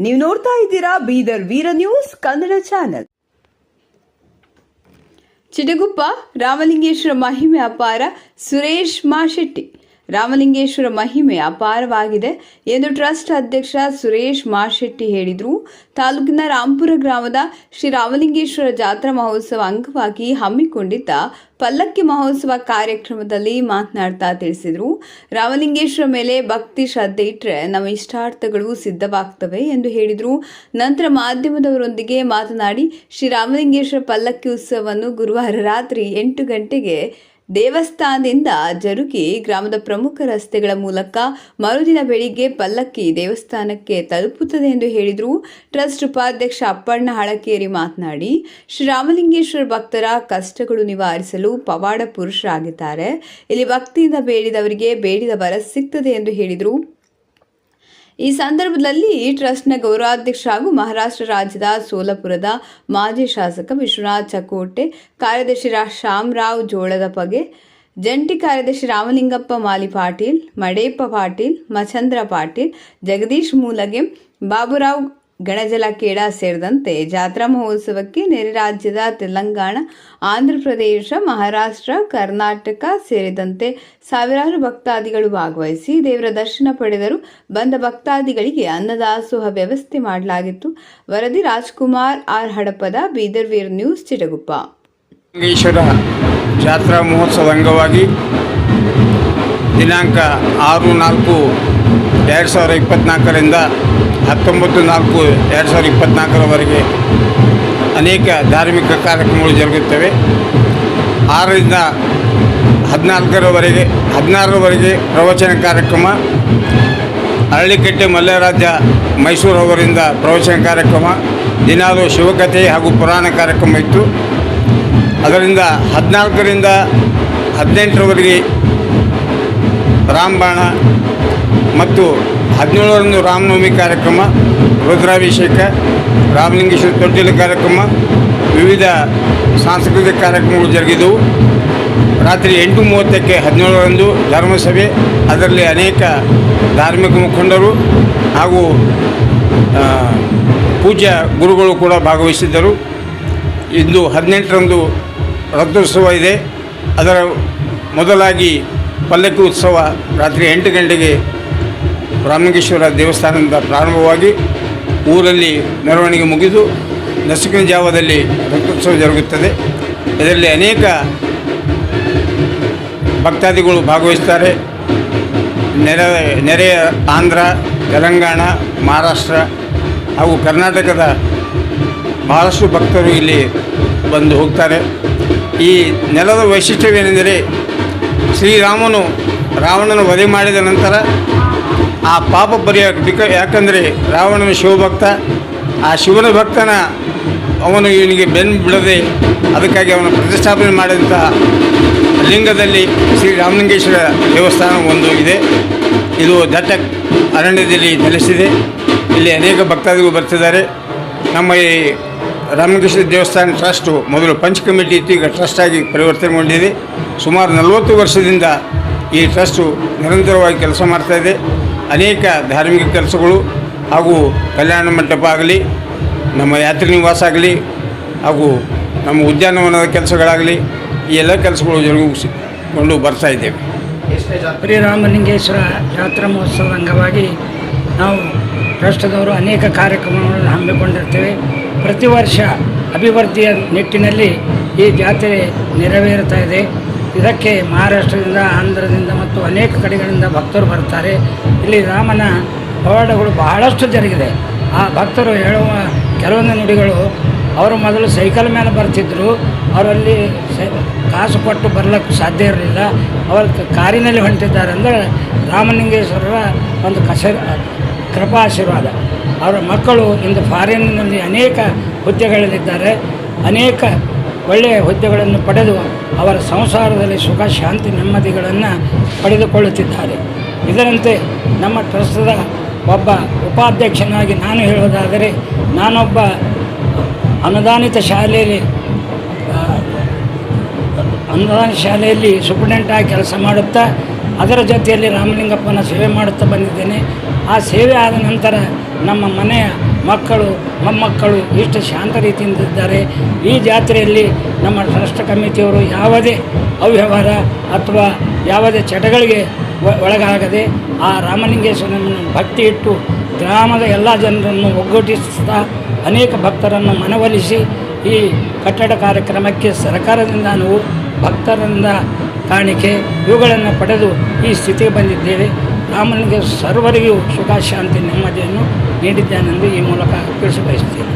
ನೀವು ನೋಡ್ತಾ ಇದ್ದೀರಾ ಬೀದರ್ ವೀರ ನ್ಯೂಸ್ ಕನ್ನಡ ಚಾನೆಲ್. ಚಿಟಗುಪ್ಪ ರಾಮಲಿಂಗೇಶ್ವರ ಮಹಿಮೆ ಅಪಾರ. ಸುರೇಶ್ ಮಾಶೆಟ್ಟಿ. ರಾಮಲಿಂಗೇಶ್ವರ ಮಹಿಮೆ ಅಪಾರವಾಗಿದೆ ಎಂದು ಟ್ರಸ್ಟ್ ಅಧ್ಯಕ್ಷ ಸುರೇಶ್ ಮಾಶೆಟ್ಟಿ ಹೇಳಿದರು. ತಾಲೂಕಿನ ರಾಂಪುರ ಗ್ರಾಮದ ಶ್ರೀ ರಾಮಲಿಂಗೇಶ್ವರ ಜಾತ್ರಾ ಮಹೋತ್ಸವ ಅಂಗವಾಗಿ ಹಮ್ಮಿಕೊಂಡಿದ್ದ ಪಲ್ಲಕ್ಕಿ ಮಹೋತ್ಸವ ಕಾರ್ಯಕ್ರಮದಲ್ಲಿ ಮಾತನಾಡ್ತಾ ತಿಳಿಸಿದರು. ರಾಮಲಿಂಗೇಶ್ವರ ಮೇಲೆ ಭಕ್ತಿ ಶ್ರದ್ಧೆ ಇಟ್ಟರೆ ನಮ್ಮ ಇಷ್ಟಾರ್ಥಗಳು ಸಿದ್ಧವಾಗ್ತವೆ ಎಂದು ಹೇಳಿದರು. ನಂತರ ಮಾಧ್ಯಮದವರೊಂದಿಗೆ ಮಾತನಾಡಿ ಶ್ರೀ ರಾಮಲಿಂಗೇಶ್ವರ ಪಲ್ಲಕ್ಕಿ ಉತ್ಸವವನ್ನು ಗುರುವಾರ ರಾತ್ರಿ 8 ಗಂಟೆಗೆ ದೇವಸ್ಥಾನದಿಂದ ಜರುಗಿ ಗ್ರಾಮದ ಪ್ರಮುಖ ರಸ್ತೆಗಳ ಮೂಲಕ ಮರುದಿನ ಬೆಳಿಗ್ಗೆ ಪಲ್ಲಕ್ಕಿ ದೇವಸ್ಥಾನಕ್ಕೆ ತಲುಪುತ್ತದೆ ಎಂದು ಹೇಳಿದರು. ಟ್ರಸ್ಟ್ ಉಪಾಧ್ಯಕ್ಷ ಅಪ್ಪಣ್ಣ ಹಳಕೇರಿ ಮಾತನಾಡಿ ಶ್ರೀರಾಮಲಿಂಗೇಶ್ವರ ಭಕ್ತರ ಕಷ್ಟಗಳು ನಿವಾರಿಸಲು ಪವಾಡ ಪುರುಷರಾಗಿದ್ದಾರೆ. ಇಲ್ಲಿ ಭಕ್ತಿಯಿಂದ ಬೇಡಿದವರಿಗೆ ಬೇಡಿದ ವರ ಸಿಗ್ತದೆ ಎಂದು ಹೇಳಿದರು. ಈ ಸಂದರ್ಭದಲ್ಲಿ ಟ್ರಸ್ಟ್ನ ಗೌರವಾಧ್ಯಕ್ಷ ಹಾಗೂ ಮಹಾರಾಷ್ಟ್ರ ರಾಜ್ಯದ ಸೋಲಾಪುರದ ಮಾಜಿ ಶಾಸಕ ವಿಶ್ವನಾಥ್ ಚಕೋಟೆ, ಕಾರ್ಯದರ್ಶಿ ಶಾಮರಾವ್ ಜೋಳದಪಗೆ, ಜಂಟಿ ಕಾರ್ಯದರ್ಶಿ ರಾಮಲಿಂಗಪ್ಪ ಮಾಲಿ ಪಾಟೀಲ್, ಮಡೇಪ್ಪ ಪಾಟೀಲ್, ಮಚಂದ್ರ ಪಾಟೀಲ್, ಜಗದೀಶ್ ಮೂಲಗೆ, ಬಾಬುರಾವ್ ಗಣಜಲಕೇಡ ಸೇರಿದಂತೆ ಜಾತ್ರಾ ಮಹೋತ್ಸವಕ್ಕೆ ನೆರೆ ರಾಜ್ಯದ ತೆಲಂಗಾಣ, ಆಂಧ್ರಪ್ರದೇಶ, ಮಹಾರಾಷ್ಟ್ರ, ಕರ್ನಾಟಕ ಸೇರಿದಂತೆ ಸಾವಿರಾರು ಭಕ್ತಾದಿಗಳು ಭಾಗವಹಿಸಿ ದೇವರ ದರ್ಶನ ಪಡೆದರು. ಬಂದ ಭಕ್ತಾದಿಗಳಿಗೆ ಅನ್ನದಾಸೋಹ ವ್ಯವಸ್ಥೆ ಮಾಡಲಾಗಿತ್ತು. ವರದಿ ರಾಜ್ಕುಮಾರ್ ಆರ್ ಹಡಪದ, ಬೀದರ್ ವೀರ್ ನ್ಯೂಸ್, ಚಿಟಗುಪ್ಪ. ರಾಮಲಿಂಗೇಶ್ವರ ಜಾತ್ರಾ ಮಹೋತ್ಸವ ಅಂಗವಾಗಿ ದಿನಾಂಕ 6/4/2024ರಿಂದ 19/4/2024 ಅನೇಕ ಧಾರ್ಮಿಕ ಕಾರ್ಯಕ್ರಮಗಳು ಜರುಗುತ್ತವೆ. 6ರಿಂದ 16ರವರೆಗೆ ಪ್ರವಚನ ಕಾರ್ಯಕ್ರಮ, ಅರಳಿಕಟ್ಟೆ ಮಲ್ಲರಾಜ್ಯ ಮೈಸೂರು ಅವರಿಂದ ಪ್ರವಚನ ಕಾರ್ಯಕ್ರಮ, ದಿನಾಲು ಶಿವಕಥೆ ಹಾಗೂ ಪುರಾಣ ಕಾರ್ಯಕ್ರಮ ಇತ್ತು. ಅದರಿಂದ 14ರಿಂದ 18ರವರೆಗೆ ರಾಮಬಾಣ ಮತ್ತು 17ರಂದು ರಾಮನವಮಿ ಕಾರ್ಯಕ್ರಮ, ರುದ್ರಾಭಿಷೇಕ, ರಾಮಲಿಂಗೇಶ್ವರ ತೊಟ್ಟಿಲ ಕಾರ್ಯಕ್ರಮ, ವಿವಿಧ ಸಾಂಸ್ಕೃತಿಕ ಕಾರ್ಯಕ್ರಮಗಳು ಜರುಗಿದವು. ರಾತ್ರಿ 8:30ಕ್ಕೆ 17ರಂದು ಧರ್ಮಸಭೆ, ಅದರಲ್ಲಿ ಅನೇಕ ಧಾರ್ಮಿಕ ಮುಖಂಡರು ಹಾಗೂ ಪೂಜ್ಯ ಗುರುಗಳು ಕೂಡ ಭಾಗವಹಿಸಿದ್ದರು. ಇಂದು 18ರಂದು ರಥೋತ್ಸವ ಇದೆ. ಅದರ ಮೊದಲಾಗಿ ಪಲ್ಲಕ್ಕಿ ಉತ್ಸವ ರಾತ್ರಿ 8 ಗಂಟೆಗೆ ರಾಮಲಿಂಗೇಶ್ವರ ದೇವಸ್ಥಾನದಿಂದ ಪ್ರಾರಂಭವಾಗಿ ಊರಲ್ಲಿ ಮೆರವಣಿಗೆ ಮುಗಿದು ನಸುಕಿನ ಜಾವದಲ್ಲಿ ರಥೋತ್ಸವ ಜರುಗುತ್ತದೆ. ಇದರಲ್ಲಿ ಅನೇಕ ಭಕ್ತಾದಿಗಳು ಭಾಗವಹಿಸ್ತಾರೆ. ನೆರೆಯ ಆಂಧ್ರ, ತೆಲಂಗಾಣ, ಮಹಾರಾಷ್ಟ್ರ ಹಾಗೂ ಕರ್ನಾಟಕದ ಬಹಳಷ್ಟು ಭಕ್ತರು ಇಲ್ಲಿ ಬಂದು ಹೋಗ್ತಾರೆ. ಈ ನೆಲದ ವೈಶಿಷ್ಟ್ಯವೇನೆಂದರೆ ಶ್ರೀರಾಮನು ರಾವಣನ ವಧೆ ಮಾಡಿದ ನಂತರ ಆ ಪಾಪ ಪರಿಹಾರ, ಯಾಕಂದರೆ ರಾವಣನ ಶಿವಭಕ್ತ, ಆ ಶಿವನ ಭಕ್ತನ ಅವನು ಇವನಿಗೆ ಬೆನ್ನು ಬಿಡದೆ ಅದಕ್ಕಾಗಿ ಅವನ ಪ್ರತಿಷ್ಠಾಪನೆ ಮಾಡಿದಂಥ ಲಿಂಗದಲ್ಲಿ ಶ್ರೀ ರಾಮಲಿಂಗೇಶ್ವರ ದೇವಸ್ಥಾನ ಒಂದು ಇದೆ. ಇದು ದಟ್ಟ ಅರಣ್ಯದಲ್ಲಿ ನೆಲೆಸಿದೆ. ಇಲ್ಲಿ ಅನೇಕ ಭಕ್ತಾದಿಗಳು ಬರ್ತಿದ್ದಾರೆ. ನಮ್ಮ ಈ ರಾಮಲಿಂಗೇಶ್ವರ ದೇವಸ್ಥಾನ ಟ್ರಸ್ಟು ಮೊದಲು ಪಂಚ್ ಕಮಿಟಿ ಇತ್ತು, ಈಗ ಟ್ರಸ್ಟಾಗಿ ಪರಿವರ್ತನೆಗೊಂಡಿದೆ. ಸುಮಾರು 40 ವರ್ಷದಿಂದ ಈ ಟ್ರಸ್ಟು ನಿರಂತರವಾಗಿ ಕೆಲಸ ಮಾಡ್ತಾಯಿದೆ. ಅನೇಕ ಧಾರ್ಮಿಕ ಕೆಲಸಗಳು ಹಾಗೂ ಕಲ್ಯಾಣ ಮಂಟಪ ಆಗಲಿ, ನಮ್ಮ ಯಾತ್ರಿ ನಿವಾಸ ಆಗಲಿ ಹಾಗೂ ನಮ್ಮ ಉದ್ಯಾನವನದ ಕೆಲಸಗಳಾಗಲಿ, ಈ ಎಲ್ಲ ಕೆಲಸಗಳು ಜರುಗಿಸಿಕೊಂಡು ಬರ್ತಾ ಇದ್ದೇವೆ. ಶ್ರೀರಾಮಲಿಂಗೇಶ್ವರ ಜಾತ್ರಾ ಮಹೋತ್ಸವದ ಅಂಗವಾಗಿ ನಾವು ಟ್ರಸ್ಟ್ದವರು ಅನೇಕ ಕಾರ್ಯಕ್ರಮಗಳನ್ನು ಹಮ್ಮಿಕೊಂಡಿರ್ತೇವೆ. ಪ್ರತಿ ವರ್ಷ ಅಭಿವೃದ್ಧಿಯ ನಿಟ್ಟಿನಲ್ಲಿ ಈ ಜಾತ್ರೆ ನೆರವೇರುತ್ತಾ ಇದೆ. ಇದಕ್ಕೆ ಮಹಾರಾಷ್ಟ್ರದಿಂದ, ಆಂಧ್ರದಿಂದ ಮತ್ತು ಅನೇಕ ಕಡೆಗಳಿಂದ ಭಕ್ತರು ಬರ್ತಾರೆ. ಇಲ್ಲಿ ರಾಮನ ಪವಾಡಗಳು ಬಹಳಷ್ಟು ಜರುಗಿದೆ. ಆ ಭಕ್ತರು ಹೇಳುವ ಕೆಲವೊಂದು ನುಡಿಗಳು, ಅವರು ಮೊದಲು ಸೈಕಲ್ ಮೇಲೆ ಬರ್ತಿದ್ದರು, ಅವರಲ್ಲಿ ಕಾಸು ಕೊಟ್ಟು ಬರಲಿಕ್ಕೆ ಸಾಧ್ಯ ಇರಲಿಲ್ಲ, ಅವರು ಕಾರಿನಲ್ಲಿ ಹೊಂಟಿದ್ದಾರೆ ಅಂದರೆ ರಾಮಲಿಂಗೇಶ್ವರರ ಒಂದು ಕೃಪಾ ಆಶೀರ್ವಾದ. ಅವರ ಮಕ್ಕಳು ಇಂದು ಫಾರಿನ್ನಲ್ಲಿ ಅನೇಕ ಹುದ್ದೆಗಳಲ್ಲಿದ್ದಾರೆ. ಅನೇಕ ಒಳ್ಳೆಯ ಹುದ್ದೆಗಳನ್ನು ಪಡೆದು ಅವರ ಸಂಸಾರದಲ್ಲಿ ಸುಖ, ಶಾಂತಿ, ನೆಮ್ಮದಿಗಳನ್ನು ಪಡೆದುಕೊಳ್ಳುತ್ತಿದ್ದಾರೆ. ಇದರಂತೆ ನಮ್ಮ ಟ್ರಸ್ಟದ ಒಬ್ಬ ಉಪಾಧ್ಯಕ್ಷನಾಗಿ ನಾನು ಹೇಳುವುದಾದರೆ, ನಾನೊಬ್ಬ ಅನುದಾನಿತ ಶಾಲೆಯಲ್ಲಿ ಸೂಪರ್ಡೆಂಟಾಗಿ ಕೆಲಸ ಮಾಡುತ್ತಾ ಅದರ ಜೊತೆಯಲ್ಲಿ ರಾಮಲಿಂಗಪ್ಪನ ಸೇವೆ ಮಾಡುತ್ತಾ ಬಂದಿದ್ದೇನೆ. ಆ ಸೇವೆ ಆದ ನಂತರ ನಮ್ಮ ಮನೆಯ ಮಕ್ಕಳು ಮೊಮ್ಮಕ್ಕಳು ಇಷ್ಟು ಶಾಂತ ರೀತಿಯಿಂದ ಇದ್ದಾರೆ. ಈ ಜಾತ್ರೆಯಲ್ಲಿ ನಮ್ಮ ಟ್ರಸ್ಟ್ ಕಮಿಟಿಯವರು ಯಾವುದೇ ಅವ್ಯವಹಾರ ಅಥವಾ ಯಾವುದೇ ಚಟಗಳಿಗೆ ಒಳಗಾಗದೆ ಆ ರಾಮಲಿಂಗೇಶ್ವರನನ್ನು ಭಕ್ತಿ ಇಟ್ಟು ಗ್ರಾಮದ ಎಲ್ಲ ಜನರನ್ನು ಒಗ್ಗೂಡಿಸುತ್ತಾ ಅನೇಕ ಭಕ್ತರನ್ನು ಮನವೊಲಿಸಿ ಈ ಕಟ್ಟಡ ಕಾರ್ಯಕ್ರಮಕ್ಕೆ ಸರ್ಕಾರದಿಂದ ನಾವು ಭಕ್ತರಿಂದ ಕಾಣಿಕೆ ಇವುಗಳನ್ನು ಪಡೆದು ಈ ಸ್ಥಿತಿಗೆ ಬಂದಿದ್ದೇವೆ. ರಾಮಲಿಂಗೇಶ್ವರ ಸರ್ವರಿಗೂ ಸುಖ ಶಾಂತಿ ನೆಮ್ಮದಿಯನ್ನು ನೀಡಿದ್ದಾನೆಂದು ಈ ಮೂಲಕ ತಿಳಿಸಿ ಬಯಸುತ್ತೇನೆ.